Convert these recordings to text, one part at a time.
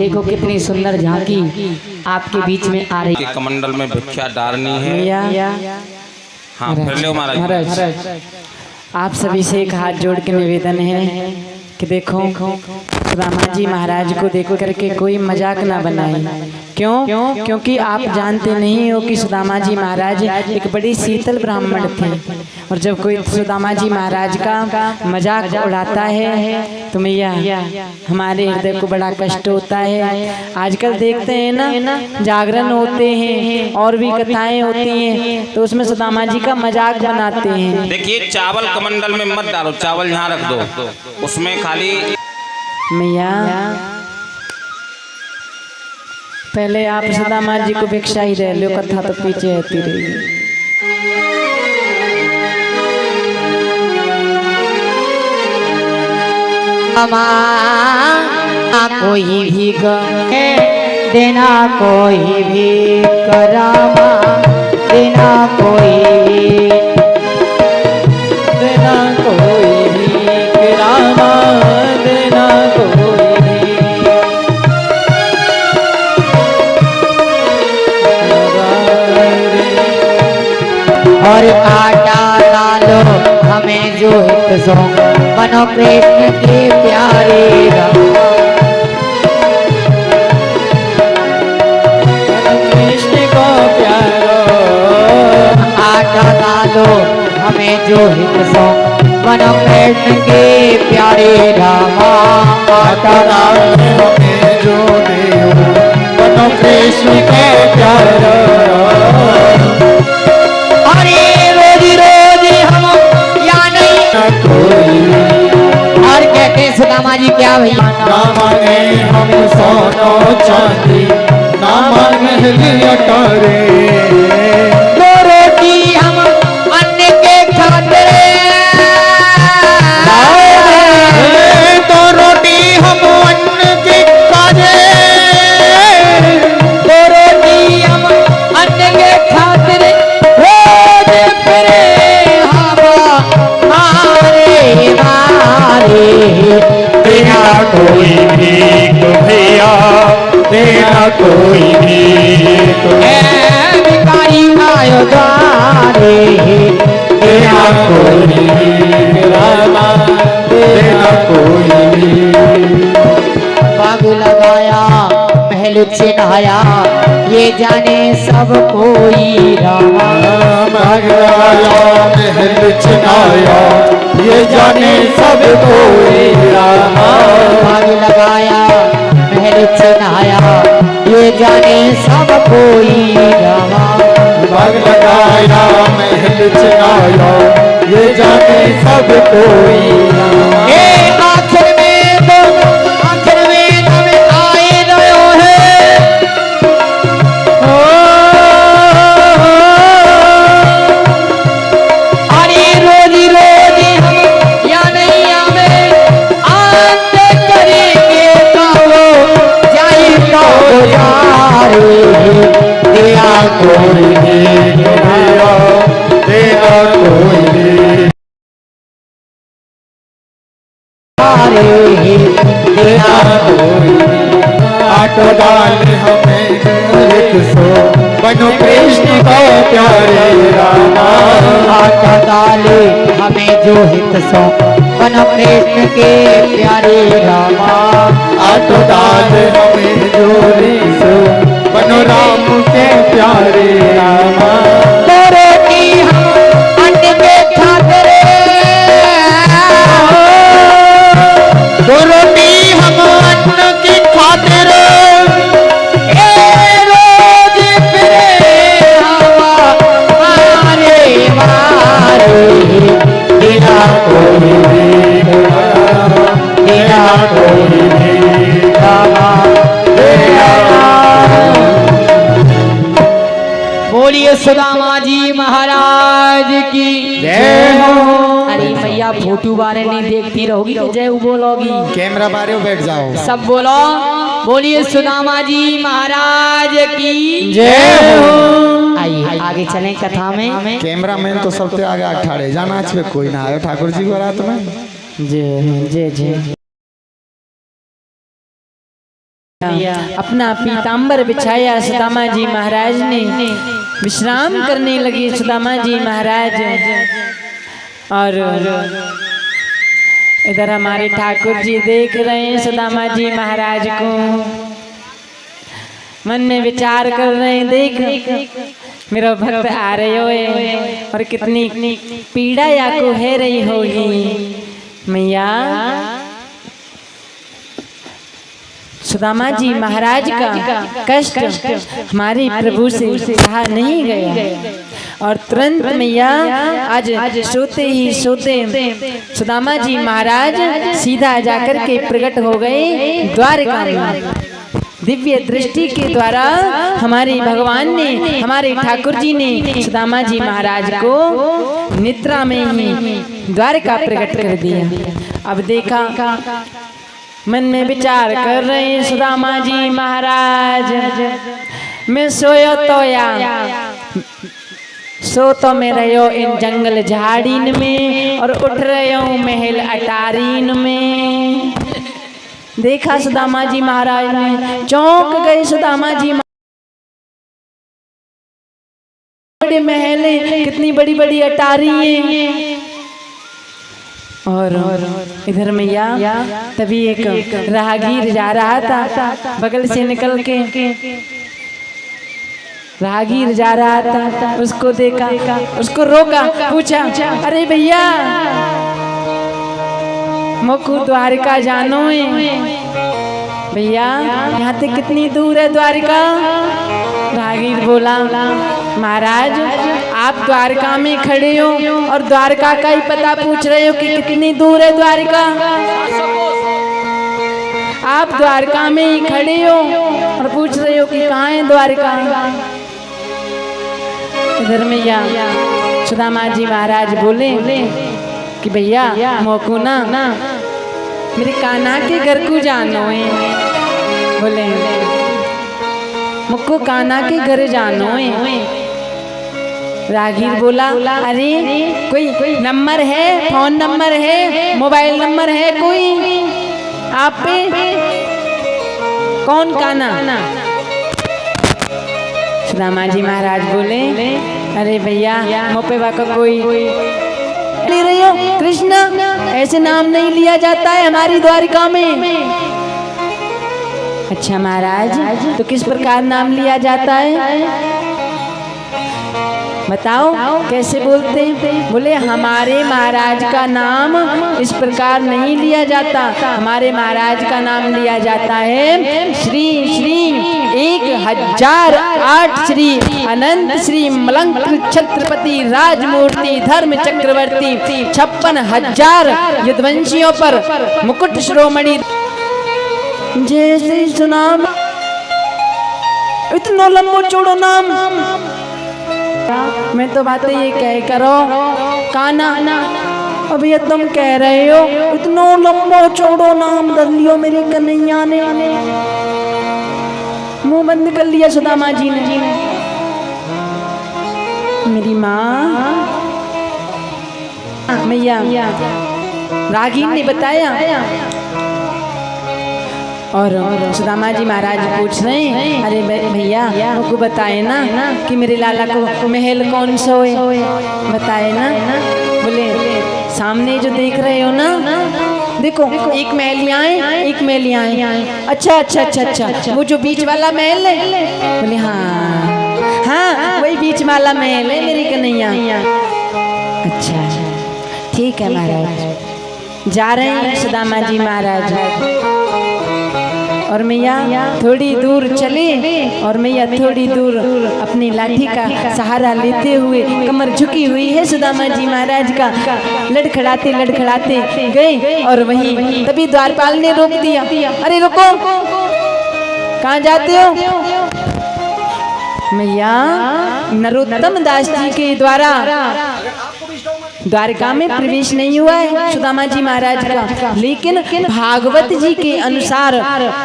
देखो कितनी सुंदर झांकी आपके बीच में आ रही है। कमंडल में भिक्षा डालनी है। हाँ, महाराज आप सभी से एक हाथ जोड़ के निवेदन है कि देखो सुदामा जी महाराज को देख करके कोई मजाक ना बनाए। क्यों? क्योंकि आप जानते नहीं हो कि सुदामा जी महाराज एक बड़ी शीतल ब्राह्मण थे, और जब कोई सुदामा जी महाराज का मजाक उड़ाता है तो मैया हमारे हृदय को बड़ा कष्ट होता है। आजकल देखते हैं ना, जागरण होते हैं और भी कथाएं होती हैं, तो उसमें सुदामा जी का मजाक बनाते हैं। देखिए, चावल कमंडल में मत डालो, चावल यहाँ रख दो, उसमें खाली मैया पहले आप सुदामा जी को भिक्षा ही दे लो, कथा तो पीछे आती रहेगी। कोई भी देना, कोई भी करामा देना, कोई भी देना, कोई भी करामा देना, कोई भी और काटा डालो हमें जो हित सो, बनो कृष्ण के प्यारे राम, कृष्ण को प्यारो। काटा डालो हमें जो हित सो, बनो कृष्ण के प्यारे रामा। काटा डालो हमें जो देव, बनो कृष्ण के प्यारे। और कहते सुदामा जी क्या भैया, ना मांगे हम सोनो चांदी, ना मांगे अटारे, दो रोटी हम अन्न के खातिर, दो रोटी हम अन्न के खातिर, दो रोटी हम अन्न के खातिर रोज फिरे हमारे मारे। देना कोई भीख भैया, देना कोई भीख, भिखारी आयो द्वारे, देना कोई भीख रामा, देना कोई भीख। बाग लगाया महल चिन्हाया, ये जाने सब कोई रामा। बाग लगाया महल चिन्हाया, ये जाने सब कोई रामा। बाग लगाया महल चिन्हाया, ये जाने सब कोई रामा। बाग लगाया महल चिन्हाया, ये जाने सब कोई रामा। आखिर में तो आखिर में हम आए रहो है, अरे रोजी रोजी हम या नहीं हमें आंत करेंगे तो जाए तो यारे। देना कोई भीख भैया, देना कोई भीख, देना कोई भीख। आटो डाल हमें एक सो, बनो कृष्ण को प्यारे रामा। आटा डाले हमें जो हित सो, बनो कृष्ण के प्यारे रामा। आटो डाल हमें जोरी सो, बनो राम के प्यारे रामा। दो रोटी हम अन्न के खातिर, दो रोटी हम अन्न की खातिर, रोज फिरे हमारे मारे। देना कोई भीख, देना कोई भीख रामा, बोलिए सुदामा जी महाराज की जय हो। अरे भैया फोटो बारे नहीं देखती रहोगी तो जय बोलोगी, कैमरा बारे बैठ जाओ, सब बोलो। बोलिए सुदामा जी महाराज की जय हो। आइए आगे चलें कथा में। कैमरा मैन तो सबसे आगे ठाड़े जाना चाहिए, कोई ना आयो ठाकुर जी को रात में। जय जय जय। अपना पीतांबर बिछाया सुदामा जी महाराज ने, विश्राम करने लगे सुदामा जी महाराज। और इधर हमारे ठाकुर जी देख रहे हैं सुदामा जी महाराज को, मन में विचार कर रहे हैं, देख मेरा भक्त आ रहे हो और कितनी पीड़ा या को है रही होगी मैया। सुदामा जी महाराज का कष्ट हमारे प्रभु से सहा नहीं गया और तुरंत मैया आज सोते ही सोते सुदामा जी महाराज सीधा जाकर के प्रकट हो गए द्वारका में। दिव्य दृष्टि के द्वारा हमारे भगवान ने, हमारे ठाकुर जी ने सुदामा जी महाराज को निद्रा में ही द्वारका प्रकट कर दिया। अब देखा, मन में विचार कर रहे हैं सुदामा जी महाराज, मैं सोयो तो या सो तो मैं रहो इन जंगल झाड़ीन में और उठ रहे हूँ महल अटारीन में। देखा सुदामा जी महाराज ने, चौंक गए सुदामा जी, बड़े महल कितनी बड़ी बड़ी अटारी हैं। और इधर मैया तभी एक राहगीर जा रहा था, बगल से निकल के राहगीर जा रहा था, उसको देखा, उसको रोका, पूछा, अरे भैया मोकू द्वारका जानो है भैया, यहाँ से कितनी दूर है द्वारका? राहगीर बोला, महाराज आप द्वारका में खड़े हो और द्वारका का ही पता पूछ रहे हो कि कितनी दूर है द्वारका? आप द्वारका में ही खड़े हो और पूछ रहे हो कि कहाँ है द्वारका? इधर मैया सुदामा जी महाराज बोले कि भैया मोकू ना मेरे कान्हा के घर को जानो है। बोले मुझको कान्हा के घर जानो है। राहगीर बोला, अरे कोई नंबर है, फोन नंबर है, मोबाइल नंबर है कोई आप पे? कौन कान्हा? सुदामा जी महाराज बोले, अरे भैया मोपे का कोई ले रही हो? कृष्ण ऐसे नाम नहीं लिया जाता है हमारी द्वारिका में। अच्छा महाराज, तो किस प्रकार नाम लिया जाता है बताओ, कैसे बोलते हैं? बोले हमारे महाराज का नाम इस प्रकार नहीं लिया जाता, हमारे महाराज का नाम लिया जाता है श्री श्री 1008 श्री अनंत श्री मलंक छत्रपति राजमूर्ति धर्म चक्रवर्ती 56,000 यदुवंशियों पर मुकुट शिरोमणि। जैसे सुना, इतना लंबो चौड़ो नाम, मैं तो बातें ये कह करो कान्हा, अभी तुम कह रहे हो इतना लंबो चौड़ो नाम दे लियो मेरे कन्हैया ने। मुंह बंद कर लिया सुदामा जी ने। मेरी माँ मैया राहगीर ने बताया और सुदामा जी महाराज पूछ रहे हैं, अरे भैया मुझको बताए ना कि मेरे लाला को महल कौन सा है, बताए ना। बोले सामने जो देख रहे हो ना, देखो एक महल यहाँ है, एक महल यहाँ है। अच्छा अच्छा अच्छा अच्छा, वो जो बीच वाला महल है? बोले हाँ हाँ वही बीच वाला महल है मेरे कन्हैया। अच्छा ठीक है महाराज। जा रहे हैं सुदामा जी महाराज और मैया थोड़ी दूर चले और मैया थोड़ी दूर अपनी लाठी का सहारा लेते हुए, कमर झुकी हुई है सुदामा जी महाराज का, लड़खड़ाते लड़खड़ाते गए और वहीं तभी द्वारपाल ने रोक दिया। अरे रुको, कहाँ जाते हो? मैया नरोत्तम दास जी के द्वारा द्वारका में प्रवेश नहीं हुआ है सुदामा जी महाराज का, लेकिन भागवत जी के अनुसार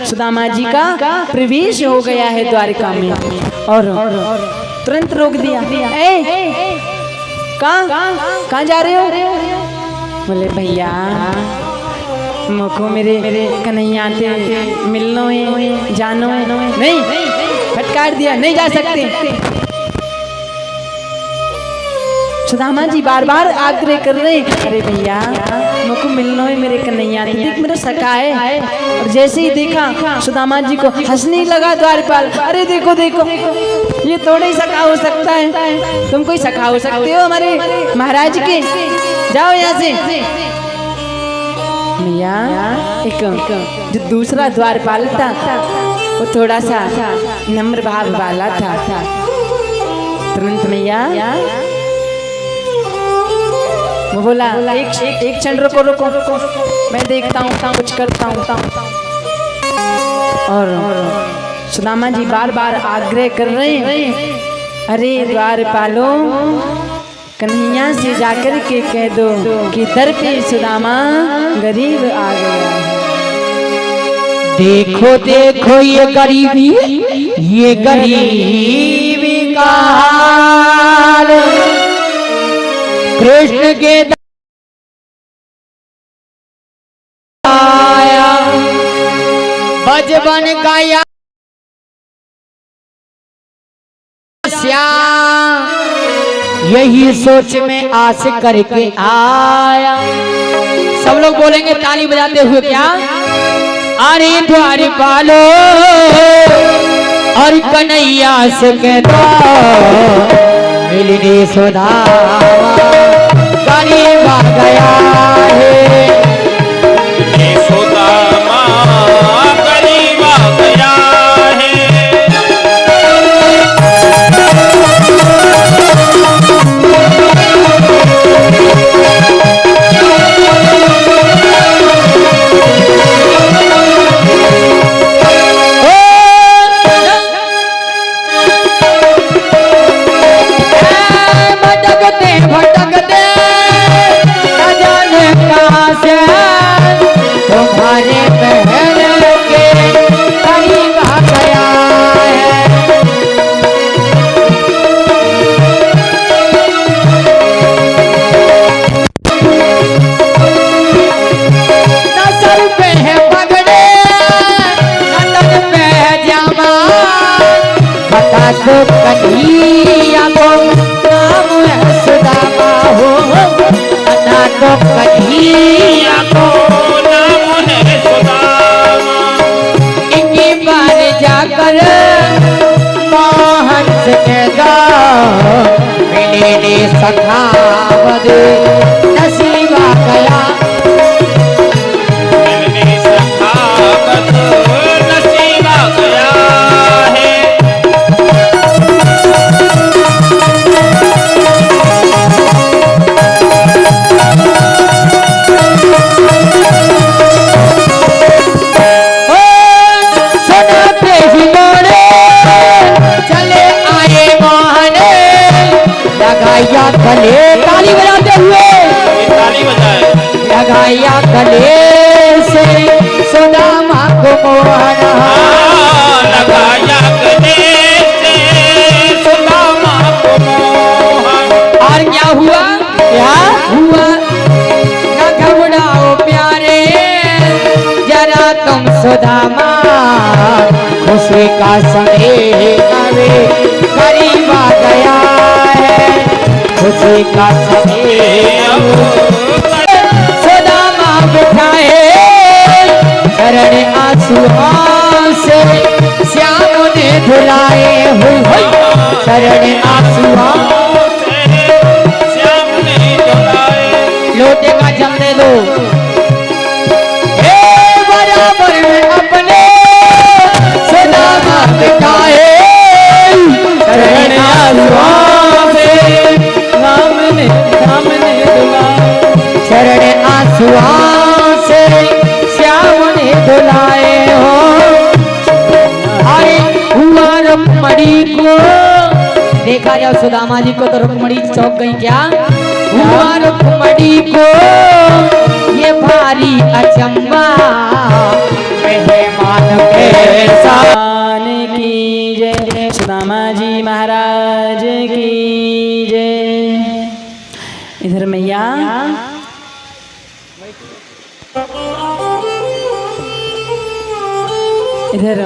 सुदामा जी का प्रवेश हो गया है द्वारका में। और तुरंत रोक दिया, कहाँ जा रहे हो? बोले भैया मुखो मेरे कन्हैया से मिलनो है, जानो है। नहीं, फटकार दिया, नहीं जा सकते। सुदामा जी बार बार आग्रह कर रहे, अरे भैया मुझको मिलना है मेरे कन्हैया से, देख मेरा सखा है। और जैसे ही देखा सुदामा जी को हंसने लगा द्वारपाल, अरे देखो देखो ये थोड़ा ही सखा हो सकता है, तुम कोई सखा हो सकते हो हमारे महाराज के, जाओ यहाँ से। भैया एक जो दूसरा द्वारपाल था वो थोड़ा सा नम्र भाव वाला था। तुरंत मैया वो बोला, एक क्षण रुको रुको, मैं देखता हूँ कुछ करता हूँ। और सुदामा जी बार बार आग्रह कर रहे हैं, अरे द्वारपालो कन्हैया से जाकर के कह दो कि दर पे सुदामा गरीब आ गया है। देखो देखो ये गरीबी का हाल, कृष्ण के आया बजबन गाया श्याम, यही सोच में आस करके आया। सब लोग बोलेंगे ताली बजाते हुए, क्या? अरे द्वारपालो और कन्हैया से कहता मिलने सुदामा गरीब आ गया है, सुदामा गरीब आ गया है। तुम्हारे बहन के करीब आ गया है। न सर पे है पगड़े न तन पे है जामा, बता दो कन्हैया को नाम है सुदामा हो, बता दो कन्हैया को नाम है सुदामा। इनकी बार जाकर मोहन से कहता मिले सखावत नसीब आ गया, मिलने सखावत नसीब आ गया है। लगाया गले, ताली बजाते हुए ताली बजाए, लगाया गले से सुदामा को मोहन, लगाया गले से सुदामा को मोहन। और क्या हुआ? क्या हुआ? न घबराओ प्यारे जरा तुम सुदामा, खुशी का समय आवे करीब आ गया है, खुशी का समय सुदामा बिठाए चरण आंसुओं से श्याम ने धुलाए हुए, चरण आंसुओं से श्याम ने धुलाए। लोटे का जम दे दो, बराबर में अपने सुदामा बिठाए चरण आंसुओं से चरण आंसुओं से श्याम ने धुलाए हो। अरे हुआ रुक्मणी को, देखा जाओ सुदामा जी को तो रुक्मणी चौंक गई, क्या हुआ रुक्मणी को ये भारी अचंबा, मेहमान कैसा की जय, सुदामा जी महाराज की जय। इधर मैया इधर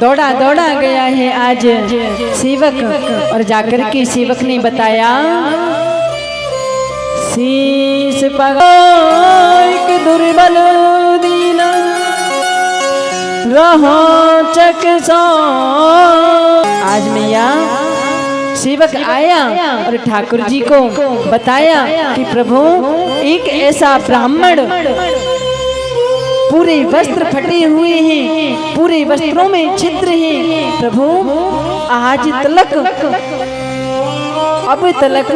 दौड़ा दौड़ा गया है आज सेवक और जाकर के सेवक ने बताया शीश पगाइक दुर्बल दीना रहो चकसो। आज मैया सेवक आया और ठाकुर जी को बताया कि प्रभु एक ऐसा ब्राह्मण पूरे वस्त्र फटे हुए हैं, पूरे वस्त्रों में छिद्र हैं प्रभु, आज तलक अब तलक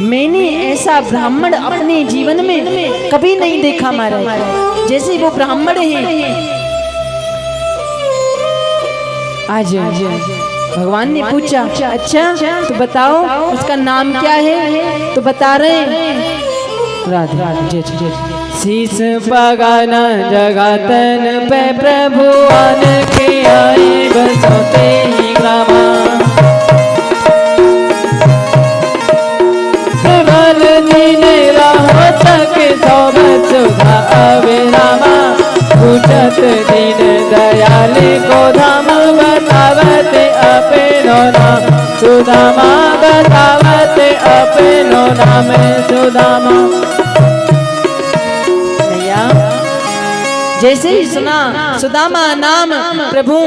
मैंने ऐसा ब्राह्मण अपने जीवन में कभी नहीं देखा महाराज, जैसे वो ब्राह्मण हैं। आज भगवान ने पूछा अच्छा तो बताओ उसका नाम क्या है, तो बता रहे हैं राधे शीश पगाना जगतन पे प्रभु आन के आए बसोते ही ग्रामा प्रबल दीन रहो तक सब सुधा अविरामा पूछत दीन दयाल को धाम बतावते अपनो नाम सुदामा बतावते अपनो नाम सुदामा। जैसे ही सुना सुदामा नाम प्रभु